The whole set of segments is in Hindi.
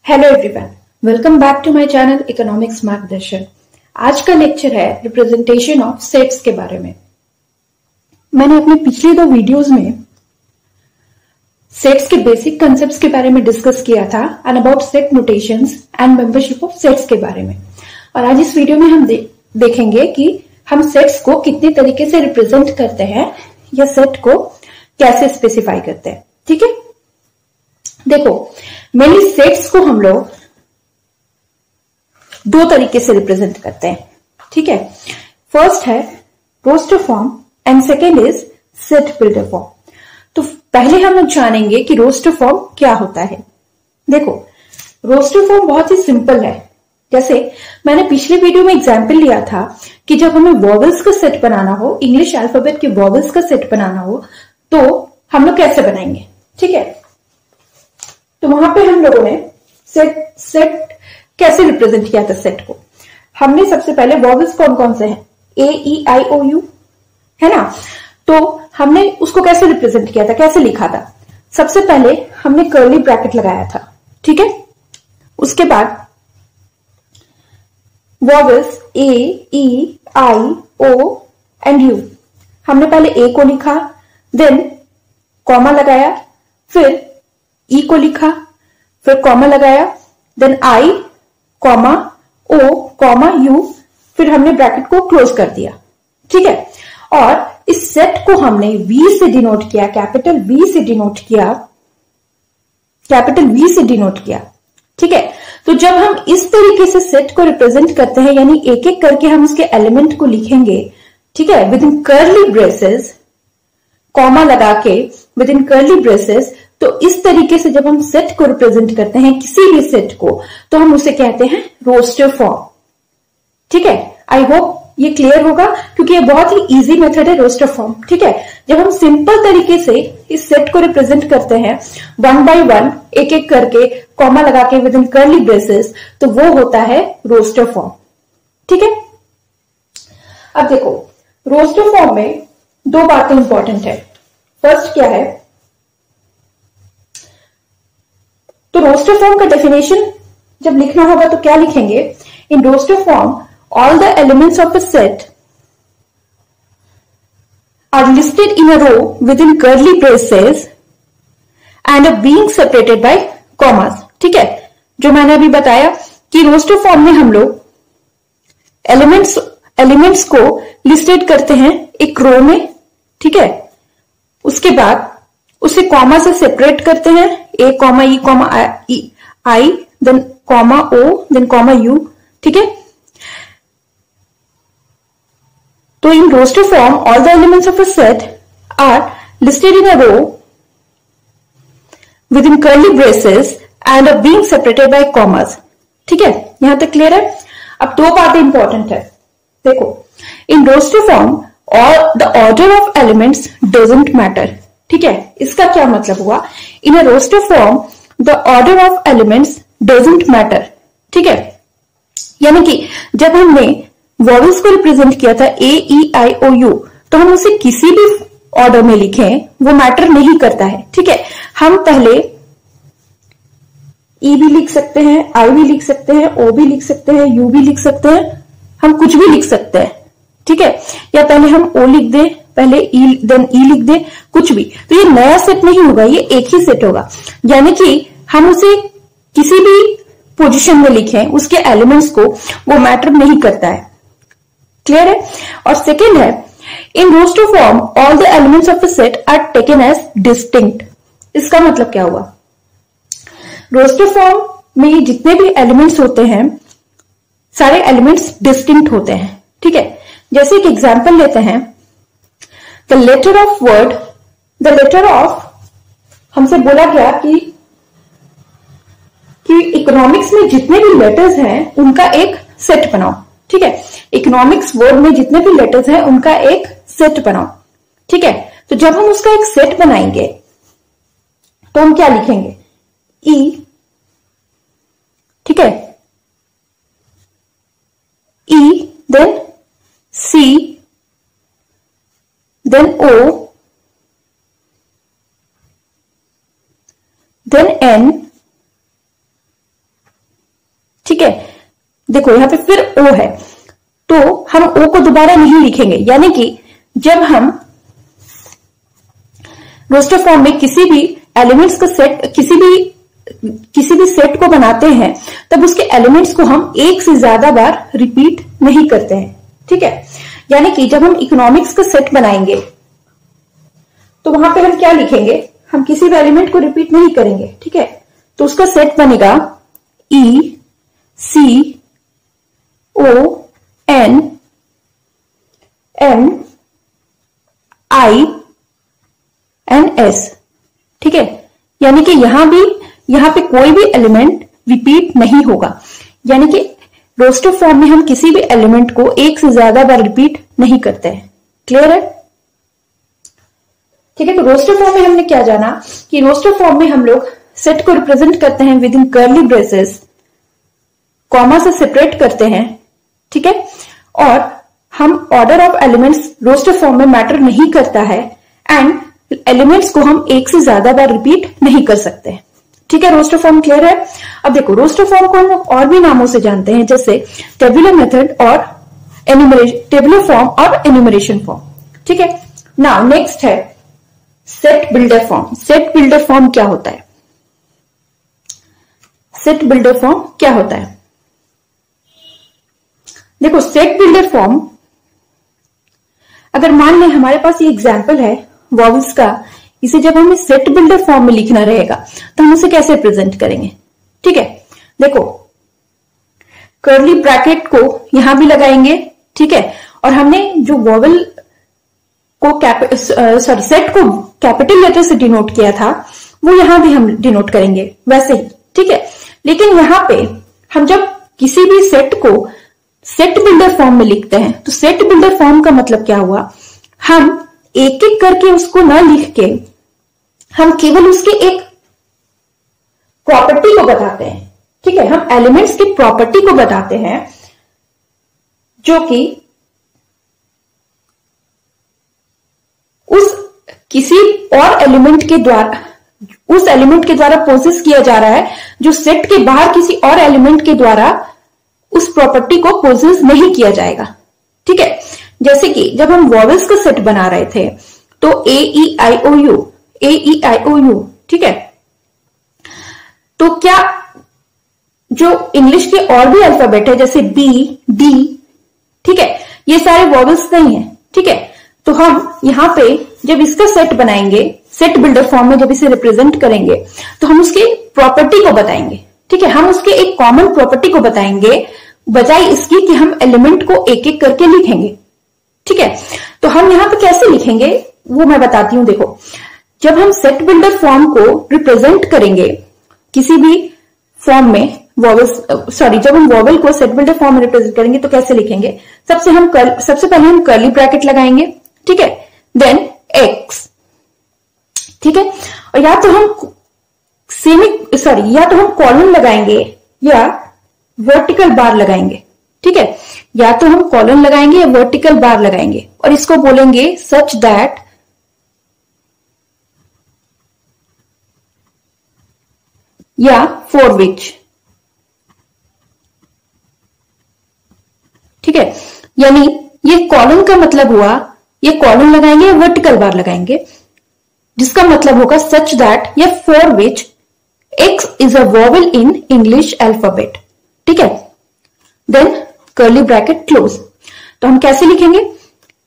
Hello everyone, welcome back to my channel economics Margdarshan. आज का लेक्चर है रिप्रेजेंटेशन ऑफ सेट्स के बारे में। मैंने अपने पिछले दो वीडियोस में सेट्स के बेसिक कंसेप्ट्स के बारे में डिस्कस किया था and about set notations and membership of sets के बारे में। और आज इस वीडियो में हम देखेंगे कि हम सेट्स को कितने तरीके से रिप्रेजेंट करते हैं या सेट को कैसे स्पेसिफाई करते हैं। ठीक है, देखो मेनली सेट्स को हम लोग दो तरीके से रिप्रेजेंट करते हैं। ठीक है, फर्स्ट है roster form and second is set builder form. तो पहले हम लोग जानेंगे कि रोस्टर फॉर्म क्या होता है। देखो रोस्टर फॉर्म बहुत ही सिंपल है। जैसे मैंने पिछले वीडियो में एग्जाम्पल लिया था कि जब हमें वॉवल्स का सेट बनाना हो, इंग्लिश अल्फाबेट के वॉवल्स का सेट बनाना हो तो हम लोग कैसे बनाएंगे। ठीक है, तो वहां पे हम लोगों ने सेट कैसे रिप्रेजेंट किया था। सेट को हमने सबसे पहले वॉवल्स कौन कौन से हैं, ए ई आई ओ यू है ना, तो हमने उसको कैसे रिप्रेजेंट किया था, कैसे लिखा था। सबसे पहले हमने कर्ली ब्रैकेट लगाया था। ठीक है, उसके बाद vowels A E I O and U, हमने पहले ए को लिखा, देन कॉमा लगाया, फिर ई को लिखा, फिर कॉमा लगाया, then I comma O comma U, फिर हमने ब्रैकेट को क्लोज कर दिया। ठीक है, और इस सेट को हमने वी से डिनोट किया, कैपिटल वी से डिनोट किया, कैपिटल वी से डिनोट किया। ठीक है, तो जब हम इस तरीके से सेट को रिप्रेजेंट करते हैं, यानी एक एक करके हम उसके एलिमेंट को लिखेंगे। ठीक है, with in curly braces, comma लगा के विद इन कर्ली ब्रेसेस, तो इस तरीके से जब हम सेट को रिप्रेजेंट करते हैं, किसी भी सेट को, तो हम उसे कहते हैं रोस्टर फॉर्म। ठीक है, आई होप ये क्लियर होगा क्योंकि ये बहुत ही इजी मेथड है रोस्टर फॉर्म। ठीक है, जब हम सिंपल तरीके से इस सेट को रिप्रेजेंट करते हैं वन बाय वन, एक एक करके कॉमा लगा के विद इन कर्ली ब्रेसेस, तो वो होता है रोस्टर फॉर्म। ठीक है, अब देखो रोस्टर फॉर्म में दो बातें इंपॉर्टेंट है। फर्स्ट क्या है, तो रोस्टर फॉर्म का डेफिनेशन जब लिखना होगा तो क्या लिखेंगे, in roster form all the elements of a set are listed in a row within curly braces and are being separated by commas. ठीक है, जो मैंने अभी बताया कि रोस्टर फॉर्म में हम लोग एलिमेंट्स को लिस्टेड करते हैं एक रो में। ठीक है, उसके बाद उसे कॉमा से सेपरेट करते हैं, A comma E comma I, then comma O, then comma U. ठीक है, तो in roster form all the elements of a set are listed in a row within curly braces and are being separated by commas. ठीक है, यहां तक क्लियर है। अब दो बातें इंपॉर्टेंट है। देखो इन रोस्टर फॉर्म और the order of elements doesn't matter. ठीक है, इसका क्या मतलब हुआ, in a roster form the order of elements doesn't matter. ठीक है, यानी कि जब हमने वॉवल्स को रिप्रेजेंट किया था ए ई आई ओ यू, तो हम उसे किसी भी ऑर्डर में लिखें वो मैटर नहीं करता है। ठीक है, हम पहले ई भी लिख सकते हैं, आई भी लिख सकते हैं, ओ भी लिख सकते हैं, यू भी लिख सकते हैं, हम कुछ भी लिख सकते हैं। ठीक है, या पहले हम ओ लिख दें, पहले ई देन ई लिख दे, कुछ भी, तो ये नया सेट नहीं होगा, ये एक ही सेट होगा। यानी कि हम उसे किसी भी पोजीशन में लिखें, उसके एलिमेंट्स को, वो मैटर नहीं करता है। क्लियर है। और सेकेंड है, in roster form all the elements of a set are taken as distinct. इसका मतलब क्या हुआ, रोस्टर फॉर्म में जितने भी एलिमेंट्स होते हैं, सारे एलिमेंट्स डिस्टिंक्ट होते हैं। ठीक है, जैसे एक एग्जाम्पल लेते हैं, the letter of word, the letter of, हमसे बोला गया कि इकोनॉमिक्स में जितने भी लेटर्स हैं उनका एक सेट बनाओ। ठीक है, इकोनॉमिक्स वर्ड में जितने भी लेटर्स हैं उनका एक सेट बनाओ। ठीक है, तो जब हम उसका एक सेट बनाएंगे तो हम क्या लिखेंगे, ई। ठीक है, ई, देन सी, then O, then N, देखो यहाँ पे फिर ओ है, तो हम ओ को दोबारा नहीं लिखेंगे, यानी कि जब हम रोस्टर फॉर्म में किसी भी एलिमेंट्स का सेट, किसी भी सेट को बनाते हैं, तब उसके एलिमेंट्स को हम एक से ज्यादा बार रिपीट नहीं करते हैं। ठीक है, यानी कि जब हम इकोनॉमिक्स का सेट बनाएंगे तो वहां पे हम क्या लिखेंगे, हम किसी भी एलिमेंट को रिपीट नहीं करेंगे। ठीक है, तो उसका सेट बनेगा E C O N M I N S. ठीक है, यानी कि यहां पे कोई भी एलिमेंट रिपीट नहीं होगा, यानी कि रोस्टर फॉर्म में हम किसी भी एलिमेंट को एक से ज्यादा बार रिपीट नहीं करते हैं। क्लियर है? ठीक है, तो रोस्टर फॉर्म में हमने क्या जाना कि रोस्टर फॉर्म में हम लोग सेट को रिप्रेजेंट करते हैं within curly braces, comma से सेपरेट करते हैं। ठीक है, और हम order of elements roster form में मैटर नहीं करता है, एंड एलिमेंट्स को हम एक से ज्यादा बार रिपीट नहीं कर सकते। ठीक है, रोस्टर फॉर्म क्लियर है? अब देखो, रोस्टर फॉर्म को हम लोग और भी नामों से जानते हैं, जैसे टेबुलर मेथड और टेबुलर फॉर्म और एन्यूमरेशन फॉर्म। ठीक है, नाउ नेक्स्ट है set builder form. Set builder form क्या होता है? सेट बिल्डर फॉर्म क्या होता है? देखो, सेट बिल्डर फॉर्म, अगर मान लें हमारे पास ये एग्जाम्पल है वॉवल्स का, इसे जब हमें सेट बिल्डर फॉर्म में लिखना रहेगा तो हम उसे कैसे प्रेजेंट करेंगे? ठीक है, देखो कर्ली ब्रैकेट को यहां भी लगाएंगे। ठीक है, और हमने जो वॉवल को सेट को कैपिटल लेटर से डिनोट किया था वो यहां भी हम डिनोट करेंगे वैसे ही। ठीक है, लेकिन यहां पे हम जब किसी भी सेट को सेट बिल्डर फॉर्म में लिखते हैं तो सेट बिल्डर फॉर्म का मतलब क्या हुआ, हम एक एक करके उसको ना लिख के हम केवल उसके एक प्रॉपर्टी को बताते हैं। ठीक है, हम एलिमेंट्स की प्रॉपर्टी को बताते हैं जो कि उस किसी और एलिमेंट के द्वारा, उस एलिमेंट के द्वारा पोजेस किया जा रहा है, जो सेट के बाहर किसी और एलिमेंट के द्वारा उस प्रॉपर्टी को पोजेस नहीं किया जाएगा। ठीक है, जैसे कि जब हम वॉवल्स का सेट बना रहे थे तो ए E I O you, A E I O you. ठीक है, तो क्या जो इंग्लिश के और भी अल्फाबेट है जैसे बी डी, ठीक है, ये सारे वॉवल्स नहीं है। ठीक है, तो हम यहां पे जब इसका सेट बनाएंगे, सेट बिल्डर फॉर्म में जब इसे रिप्रेजेंट करेंगे तो हम उसके प्रॉपर्टी को बताएंगे। ठीक है, हम उसके एक कॉमन प्रॉपर्टी को बताएंगे बजाय इसकी कि हम एलिमेंट को एक एक करके लिखेंगे। ठीक है, तो हम यहां पे कैसे लिखेंगे वो मैं बताती हूं। देखो, जब हम सेट बिल्डर फॉर्म को रिप्रेजेंट करेंगे किसी भी फॉर्म में, जब हम वॉवल को सेट बिल्डर फॉर्म में रिप्रेजेंट करेंगे तो कैसे लिखेंगे, सबसे पहले हम कर्ली ब्रैकेट लगाएंगे। ठीक है, देन एक्स। ठीक है, और या तो हम कॉलन लगाएंगे या वर्टिकल बार लगाएंगे। ठीक है, या तो हम कॉलन लगाएंगे या वर्टिकल बार लगाएंगे, और इसको बोलेंगे सच दैट या फॉर विच। ठीक है, यानी ये कॉलन का मतलब हुआ, ये कॉलन लगाएंगे या वर्टिकल बार लगाएंगे, जिसका मतलब होगा सच दैट या for which x is a vowel in English alphabet. ठीक है, देन कर्ली ब्रैकेट क्लोज। तो हम कैसे लिखेंगे,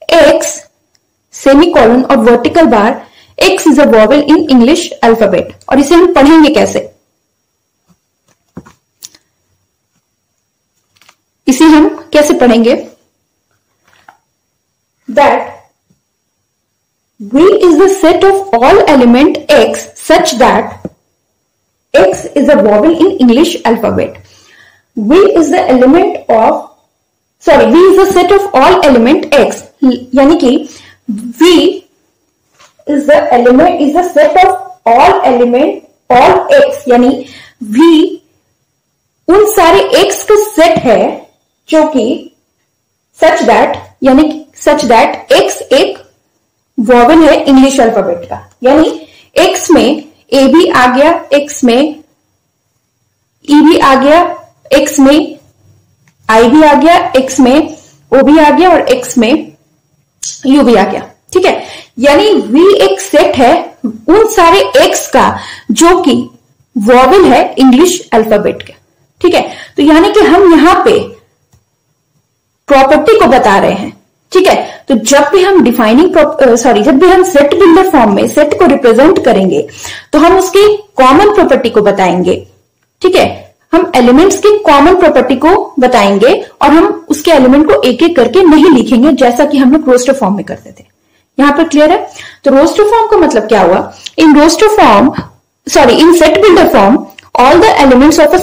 एक्स सेमीकोलन और vertical bar, x is a vowel in English alphabet. और इसे हम पढ़ेंगे कैसे, इसे हम कैसे पढ़ेंगे, that V is the set of all element x such that x is a vowel in English alphabet. V is the set of all element x, यानी कि V is the set of all x, यानी V उन सारे x का सेट है जो कि सच दैट x एक वॉवल है इंग्लिश अल्फाबेट का, यानी एक्स में ए भी आ गया, एक्स में ई भी आ गया, एक्स में आई भी आ गया, एक्स में ओ भी आ गया और एक्स में यू भी आ गया। ठीक है, यानी वी एक सेट है उन सारे एक्स का जो कि वॉवेल है इंग्लिश अल्फाबेट के। ठीक है, तो यानी कि हम यहां पे प्रॉपर्टी को बता रहे हैं। ठीक है, तो जब भी हम जब भी हम सेट बिल्डर फॉर्म में सेट को रिप्रेजेंट करेंगे तो हम उसकी कॉमन प्रॉपर्टी को बताएंगे। ठीक है, हम एलिमेंट्स की कॉमन प्रॉपर्टी को बताएंगे और हम उसके एलिमेंट को एक एक करके नहीं लिखेंगे जैसा कि हम लोग रोस्टर फॉर्म में करते थे। यहां पर क्लियर है? तो रोस्टर फॉर्म का मतलब क्या हुआ? इन set builder form all the elements of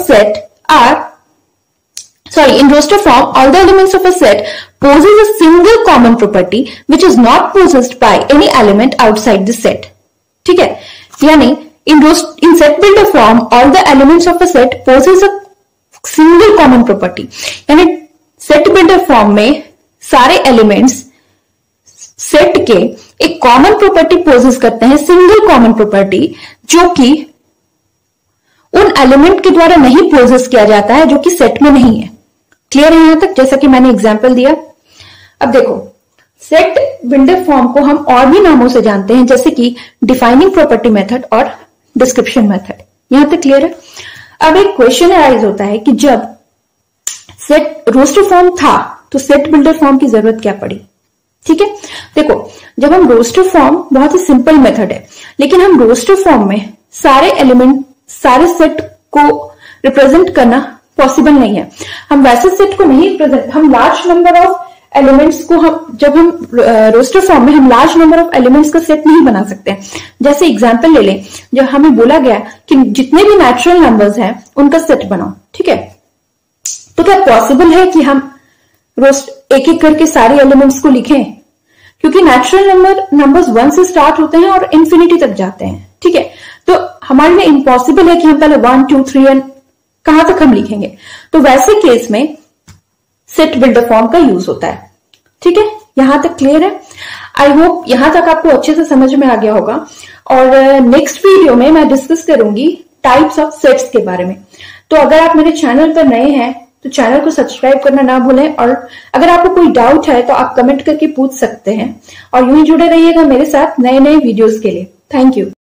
a set possess a single common property which is not possessed by any element outside the set. ठीक है, यानी in set builder form all the elements of a set possess a single common property. यानी set builder form में सारे elements सेट के एक कॉमन प्रॉपर्टी पोजेस करते हैं, सिंगल कॉमन प्रॉपर्टी, जो कि उन एलिमेंट के द्वारा नहीं पोजेस किया जाता है जो कि सेट में नहीं है। क्लियर है यहां तक? जैसा कि मैंने एग्जांपल दिया। अब देखो, सेट बिल्डर फॉर्म को हम और भी नामों से जानते हैं, जैसे कि डिफाइनिंग प्रॉपर्टी मेथड और डिस्क्रिप्शन मेथड। यहां तक क्लियर है? अब एक क्वेश्चन अराइज होता है कि जब सेट रोस्टर फॉर्म था तो सेट बिल्डर फॉर्म की जरूरत क्या पड़ी? ठीक है, देखो, जब हम रोस्टर फॉर्म बहुत ही सिंपल मेथड है, लेकिन हम रोस्टर फॉर्म में सारे एलिमेंट सारे सेट को रिप्रेजेंट करना पॉसिबल नहीं है। हम वैसे सेट को नहीं रिप्रेजेंट, हम लार्ज नंबर ऑफ एलिमेंट्स को जब हम रोस्टर फॉर्म में हम लार्ज नंबर ऑफ एलिमेंट्स का सेट नहीं बना सकते। जैसे एग्जांपल ले लें, जब हमें बोला गया कि जितने भी नेचुरल नंबर्स हैं उनका सेट बनाओ। ठीक है, तो क्या पॉसिबल है कि हम एक एक करके सारे एलिमेंट्स को लिखें? क्योंकि नेचुरल नंबर्स 1 से स्टार्ट होते हैं और इंफिनिटी तक जाते हैं। ठीक है, तो हमारे लिए इम्पॉसिबल है कि हम पहले 1 2 3 एंड कहां तक हम लिखेंगे। तो वैसे केस में सेट बिल्डर फॉर्म का यूज होता है। ठीक है, यहां तक क्लियर है? आई होप यहां तक आपको अच्छे से समझ में आ गया होगा। और नेक्स्ट वीडियो में मैं डिस्कस करूंगी टाइप्स ऑफ सेट्स के बारे में। तो अगर आप मेरे चैनल पर नए हैं तो चैनल को सब्सक्राइब करना ना भूलें, और अगर आपको कोई डाउट है तो आप कमेंट करके पूछ सकते हैं। और यूं ही जुड़े रहिएगा मेरे साथ नए नए वीडियोस के लिए। Thank you.